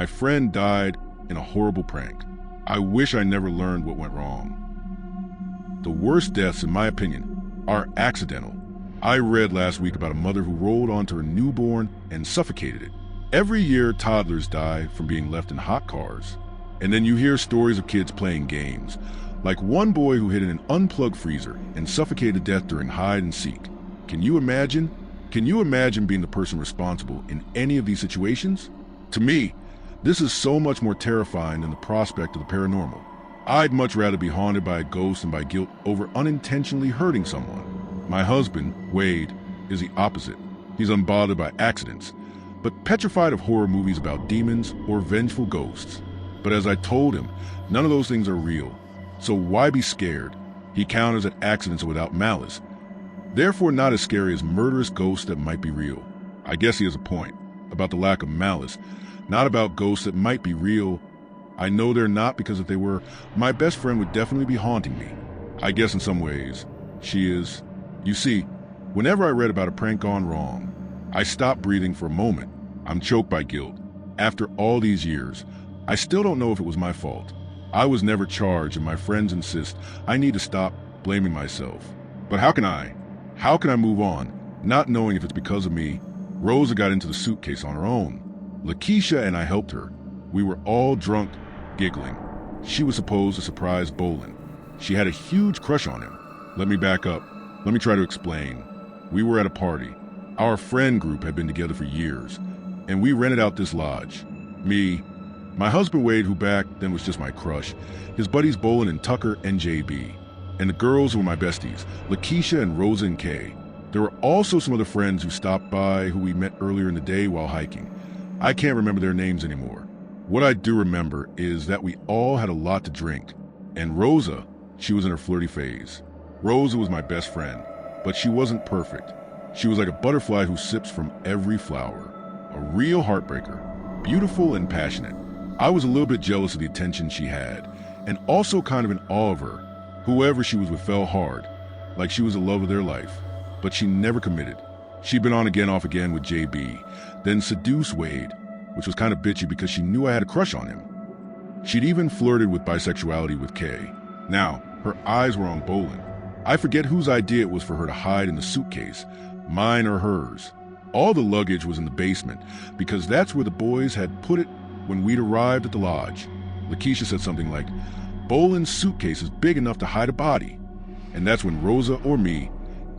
My friend died in a horrible prank. I wish I never learned what went wrong. The worst deaths, in my opinion, are accidental. I read last week about a mother who rolled onto her newborn and suffocated it. Every year, toddlers die from being left in hot cars. And then you hear stories of kids playing games, like one boy who hid in an unplugged freezer and suffocated to death during hide and seek. Can you imagine? Can you imagine being the person responsible in any of these situations? To me, this is so much more terrifying than the prospect of the paranormal. I'd much rather be haunted by a ghost than by guilt over unintentionally hurting someone. My husband, Wade, is the opposite. He's unbothered by accidents, but petrified of horror movies about demons or vengeful ghosts. But as I told him, none of those things are real. So why be scared? He counters that accidents are without malice, therefore not as scary as murderous ghosts that might be real. I guess he has a point about the lack of malice, not about ghosts that might be real. I know they're not, because if they were, my best friend would definitely be haunting me. I guess in some ways, she is. You see, whenever I read about a prank gone wrong, I stopped breathing for a moment. I'm choked by guilt. After all these years, I still don't know if it was my fault. I was never charged, and my friends insist I need to stop blaming myself. But how can I? How can I move on, not knowing if it's because of me? Rosa got into the suitcase on her own. Lakeisha and I helped her. We were all drunk, giggling. She was supposed to surprise Bolin. She had a huge crush on him. Let me back up. Let me try to explain. We were at a party. Our friend group had been together for years, and we rented out this lodge. Me, my husband Wade, who back then was just my crush, his buddies Bolin and Tucker and JB, and the girls were my besties, Lakeisha and Rosa and Kay. There were also some other friends who stopped by who we met earlier in the day while hiking. I can't remember their names anymore. What I do remember is that we all had a lot to drink. And Rosa, she was in her flirty phase. Rosa was my best friend, but she wasn't perfect. She was like a butterfly who sips from every flower. A real heartbreaker, beautiful and passionate. I was a little bit jealous of the attention she had, and also kind of in awe of her. Whoever she was with fell hard, like she was the love of their life. But she never committed. She'd been on again, off again with JB, then seduced Wade, which was kind of bitchy because she knew I had a crush on him. She'd even flirted with bisexuality with Kay. Now, her eyes were on Bolin. I forget whose idea it was for her to hide in the suitcase, mine or hers. All the luggage was in the basement, because that's where the boys had put it when we'd arrived at the lodge. Lakeisha said something like, "Bolin's suitcase is big enough to hide a body." And that's when Rosa or me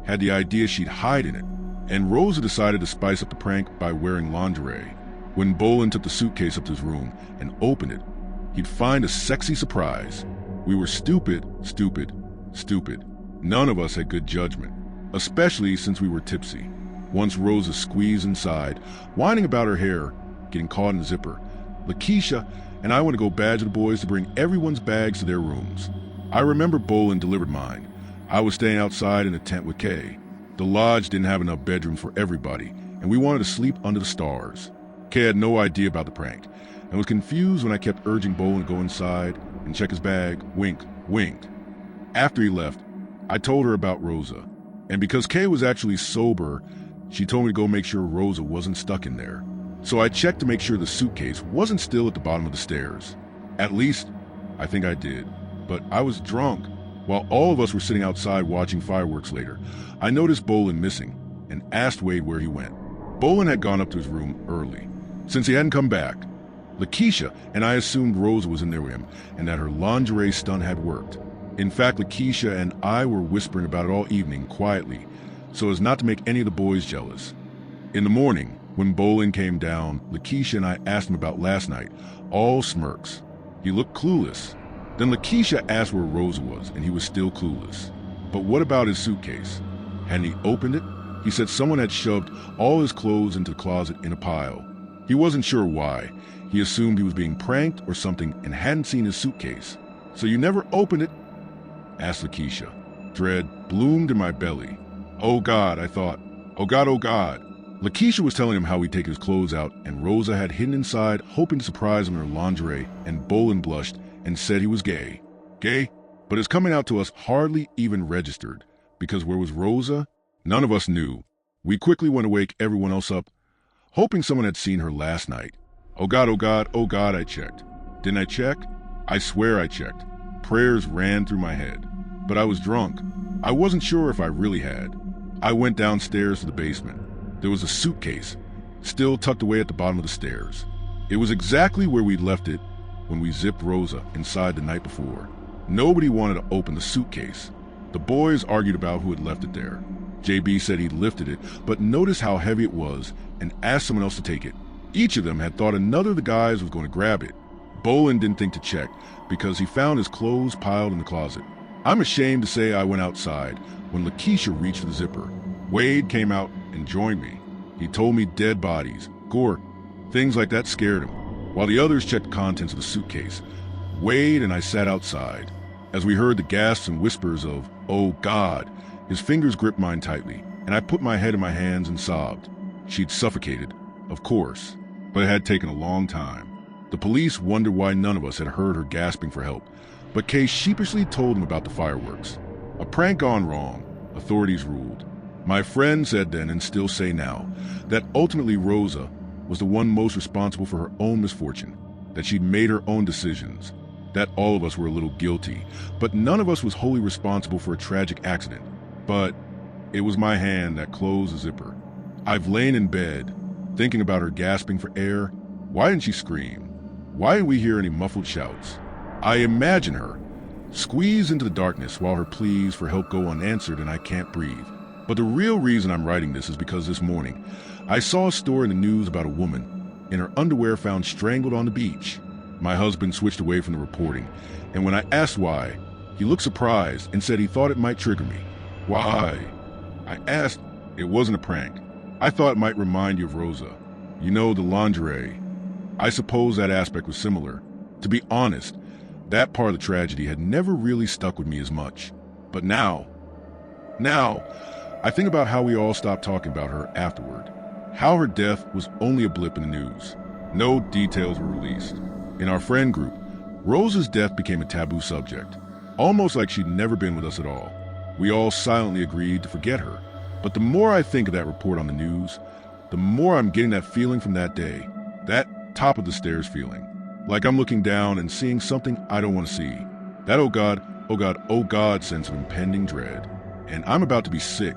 had the idea she'd hide in it. And Rosa decided to spice up the prank by wearing lingerie. When Bolin took the suitcase up to his room and opened it, he'd find a sexy surprise. We were stupid. None of us had good judgment, especially since we were tipsy. Once Rosa squeezed inside, whining about her hair getting caught in the zipper, Lakeisha and I went to go badge the boys to bring everyone's bags to their rooms. I remember Bolin delivered mine. I was staying outside in a tent with Kay. The lodge didn't have enough bedrooms for everybody, and we wanted to sleep under the stars. Kay had no idea about the prank, and was confused when I kept urging Bolin to go inside and check his bag. Winked. After he left, I told her about Rosa, and because Kay was actually sober, she told me to go make sure Rosa wasn't stuck in there. So I checked to make sure the suitcase wasn't still at the bottom of the stairs. At least, I think I did. But I was drunk. While all of us were sitting outside watching fireworks later, I noticed Bolin missing and asked Wade where he went. Bolin had gone up to his room early, since he hadn't come back. Lakeisha and I assumed Rosa was in there with him and that her lingerie stunt had worked. In fact, Lakeisha and I were whispering about it all evening quietly, so as not to make any of the boys jealous. In the morning, when Bolin came down, Lakeisha and I asked him about last night, all smirks. He looked clueless. Then Lakeisha asked where Rosa was, and he was still clueless. But what about his suitcase? Hadn't he opened it? He said someone had shoved all his clothes into the closet in a pile. He wasn't sure why. He assumed he was being pranked or something and hadn't seen his suitcase. "So you never opened it?" asked Lakeisha. Dread bloomed in my belly. Oh God, I thought. Oh God, oh God. Lakeisha was telling him how he'd take his clothes out, and Rosa had hidden inside, hoping to surprise him in her lingerie, and Bolin blushed and said he was gay. Gay? But his coming out to us hardly even registered, because where was Rosa? None of us knew. We quickly went to wake everyone else up, hoping someone had seen her last night. Oh God, oh God, oh God, I checked. Didn't I check? I swear I checked. Prayers ran through my head. But I was drunk. I wasn't sure if I really had. I went downstairs to the basement. There was a suitcase, still tucked away at the bottom of the stairs. It was exactly where we'd left it when we zipped Rosa inside the night before. Nobody wanted to open the suitcase. The boys argued about who had left it there. JB said he'd lifted it, but noticed how heavy it was and asked someone else to take it. Each of them had thought another of the guys was going to grab it. Bolin didn't think to check because he found his clothes piled in the closet. I'm ashamed to say I went outside when Lakeisha reached for the zipper. Wade came out and joined me. He told me dead bodies, gore, things like that scared him. While the others checked the contents of the suitcase, Wade and I sat outside. As we heard the gasps and whispers of, "Oh God," his fingers gripped mine tightly, and I put my head in my hands and sobbed. She'd suffocated, of course, but it had taken a long time. The police wondered why none of us had heard her gasping for help, but Kay sheepishly told them about the fireworks. A prank gone wrong, authorities ruled. My friend said then, and still say now, that ultimately Rosa was the one most responsible for her own misfortune, that she'd made her own decisions, that all of us were a little guilty, but none of us was wholly responsible for a tragic accident. But it was my hand that closed the zipper. I've lain in bed, thinking about her gasping for air. Why didn't she scream? Why didn't we hear any muffled shouts? I imagine her, squeezed into the darkness while her pleas for help go unanswered and I can't breathe. But the real reason I'm writing this is because this morning, I saw a story in the news about a woman in her underwear found strangled on the beach. My husband switched away from the reporting, and when I asked why, he looked surprised and said he thought it might trigger me. Why? I asked. It wasn't a prank. I thought it might remind you of Rosa. You know, the lingerie. I suppose that aspect was similar. To be honest, that part of the tragedy had never really stuck with me as much. But now, I think about how we all stopped talking about her afterward. How her death was only a blip in the news. No details were released. In our friend group, Rosa's death became a taboo subject, almost like she'd never been with us at all. We all silently agreed to forget her. But the more I think of that report on the news, the more I'm getting that feeling from that day, that top of the stairs feeling, like I'm looking down and seeing something I don't want to see. That oh God, oh God, oh God sense of impending dread. And I'm about to be sick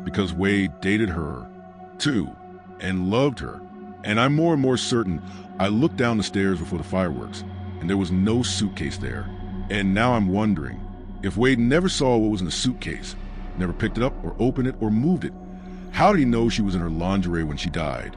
because Wade dated her, too, and loved her. And I'm more and more certain I looked down the stairs before the fireworks, and there was no suitcase there. And now I'm wondering, if Wade never saw what was in the suitcase, never picked it up or opened it or moved it, how did he know she was in her lingerie when she died?